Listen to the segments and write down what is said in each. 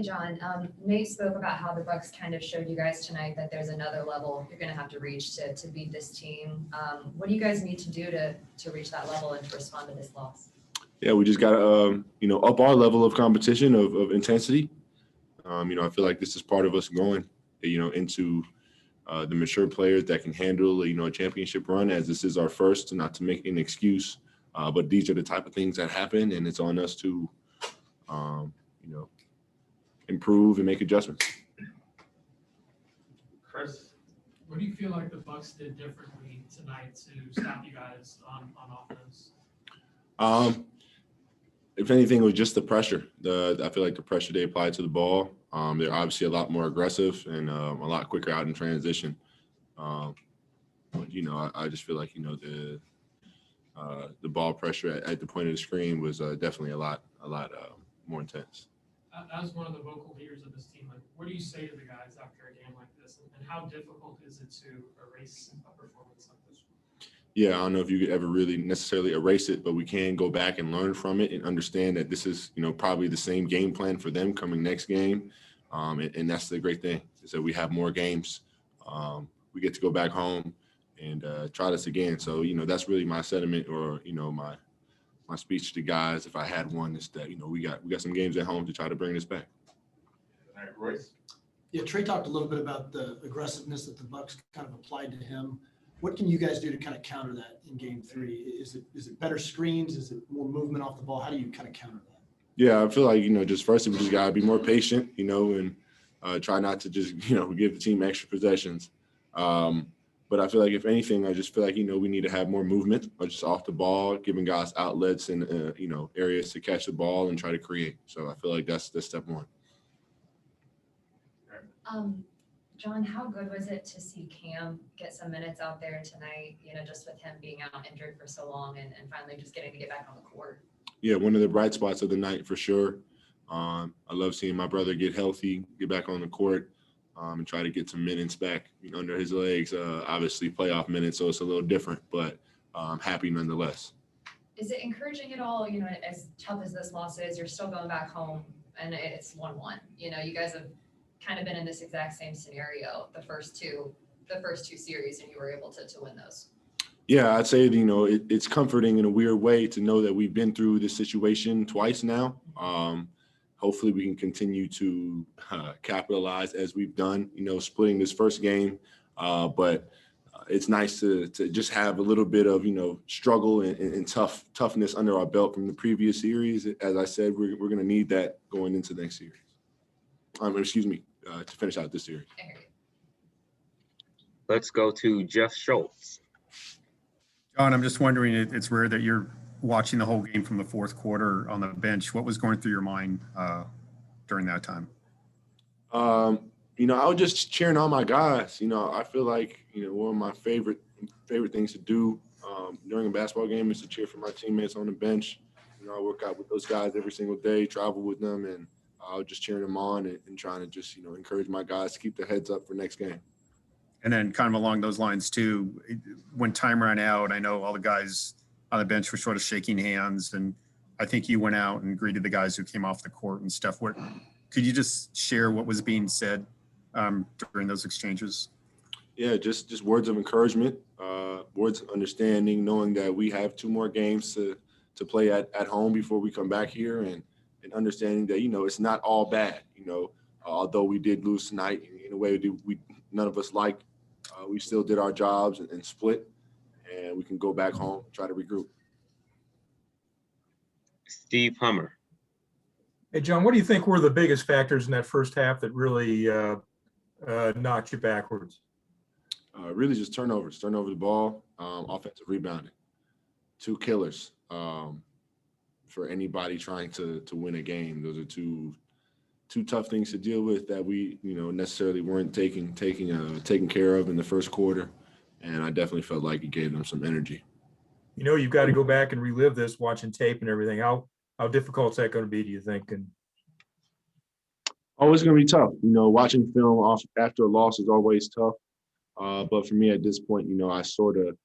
Hey, John. Nate spoke about how the Bucks kind of showed you guys tonight that there's another level you're going to have to reach to beat this team. What do you guys need to do to reach that level and to respond to this loss? Yeah, we just got to, up our level of competition of intensity. I feel like this is part of us going, into the mature players that can handle, a championship run, as this is our first, not to make an excuse. But these are the type of things that happen, and it's on us to, improve and make adjustments. Chris, what do you feel like the Bucks did differently tonight to stop you guys on offense? If anything, it was just the pressure. I feel like the pressure they applied to the ball. They're obviously a lot more aggressive and a lot quicker out in transition. But I just feel like the ball pressure at the point of the screen was definitely a lot more intense. As one of the vocal leaders of this team, like, what do you say to the guys after a game like this, and how difficult is it to erase a performance like this? Yeah, I don't know if you could ever really necessarily erase it, but we can go back and learn from it and understand that this is, probably the same game plan for them coming next game. And that's the great thing is that we have more games. We get to go back home and try this again. So, that's really my sentiment or, my speech to guys, if I had one, is that, we got some games at home to try to bring this back. All right, Royce. Yeah, Trey talked a little bit about the aggressiveness that the Bucks kind of applied to him. What can you guys do to kind of counter that in game 3? Is it better screens? Is it more movement off the ball? How do you kind of counter that? Yeah, I feel like, just first we just got to be more patient, and try not to just, give the team extra possessions. But I feel like if anything, I just feel like, we need to have more movement or just off the ball, giving guys outlets and, areas to catch the ball and try to create. So I feel like that's step one. John, how good was it to see Cam get some minutes out there tonight, just with him being out injured for so long and finally just getting to get back on the court? Yeah, one of the bright spots of the night for sure. I love seeing my brother get healthy, get back on the court, and try to get some minutes back under his legs. Obviously, playoff minutes, so it's a little different, but I'm happy nonetheless. Is it encouraging at all, as tough as this loss is, you're still going back home and it's 1-1. You guys have kind of been in this exact same scenario the first two series, and you were able to win those. Yeah, I'd say, it's comforting in a weird way to know that we've been through this situation twice now. Hopefully we can continue to capitalize as we've done, splitting this first game. But it's nice to just have a little bit of, struggle and toughness under our belt from the previous series. As I said, we're going to need that going into the next series. To finish out this series. Let's go to Jeff Schultz. John, I'm just wondering, it's rare that you're watching the whole game from the fourth quarter on the bench. What was going through your mind during that time? I was just cheering on my guys. I feel like, one of my favorite things to do during a basketball game is to cheer for my teammates on the bench. I work out with those guys every single day, travel with them, and I was just cheering them on and trying to just, encourage my guys to keep their heads up for next game. And then kind of along those lines too, when time ran out, I know all the guys on the bench were sort of shaking hands, and I think you went out and greeted the guys who came off the court and stuff. Could you just share what was being said during those exchanges? Yeah, just words of encouragement, words of understanding, knowing that we have 2 more games to play at home before we come back here, and understanding that, it's not all bad, although we did lose tonight in a way we none of us liked, we still did our jobs and split, and we can go back home, try to regroup. Steve Hummer. Hey, John, what do you think were the biggest factors in that first half that really knocked you backwards? Really just turnover the ball, offensive rebounding. 2 killers for anybody trying to win a game. Those are two tough things to deal with that we, necessarily weren't taking care of in the first quarter. And I definitely felt like it gave them some energy. You've got to go back and relive this, watching tape and everything. How difficult is that going to be, do you think? And it's going to be tough. Watching film after a loss is always tough. But for me at this point, I sort of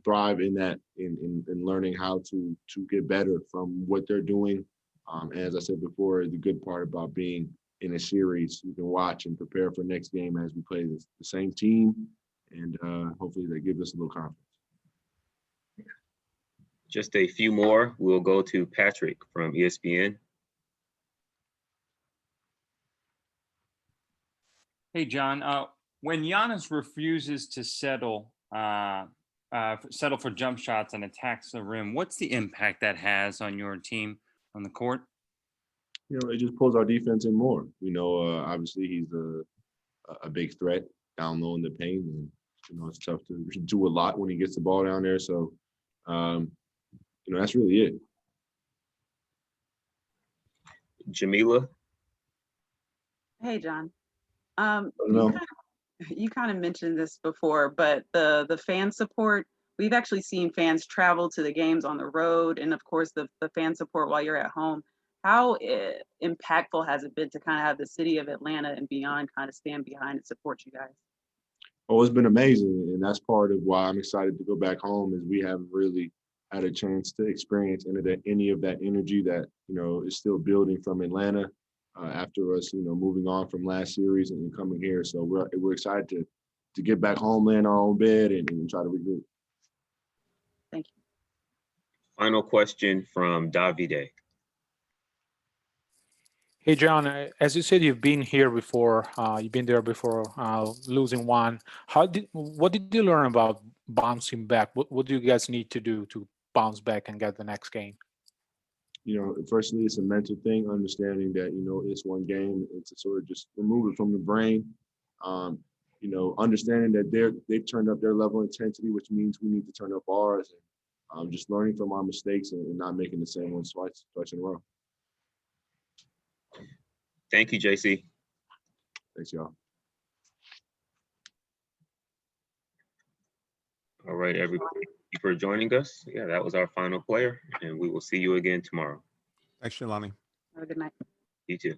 thrive in that, in learning how to get better from what they're doing. And as I said before, the good part about being in a series, you can watch and prepare for next game as we play the same team, and hopefully that gives us a little confidence. Just a few more. We'll go to Patrick from ESPN. Hey, John, when Giannis refuses to settle for jump shots and attacks the rim, what's the impact that has on your team on the court? You know, it just pulls our defense in more. You know, obviously he's a big threat down low in the paint, and you know it's tough to do a lot when he gets the ball down there. So, you know, that's really it. Jamila. Hey, John. No. You kind of mentioned this before, but the fan support, we've actually seen fans travel to the games on the road, and of course the fan support while you're at home. How impactful has it been to kind of have the city of Atlanta and beyond kind of stand behind and support you guys? Oh, it's been amazing, and that's part of why I'm excited to go back home. Is we haven't really had a chance to experience any of that energy that you know is still building from Atlanta after us, you know, moving on from last series and coming here. So we're excited to get back home, land our own bed, and try to regroup. Thank you. Final question from Davide. Hey, John, as you said, you've been here before. You've been there before, losing one. What did you learn about bouncing back? What do you guys need to do to bounce back and get the next game? You know, firstly, it's a mental thing, understanding that, you know, it's one game, and to sort of just remove it from the brain. You know, understanding that they've turned up their level of intensity, which means we need to turn up ours, and just learning from our mistakes and not making the same ones twice in a row. Thank you, JC. Thanks, y'all. All right, everybody. Thank you for joining us. Yeah, that was our final player, and we will see you again tomorrow. Thanks, Shalani. Have a good night. You too.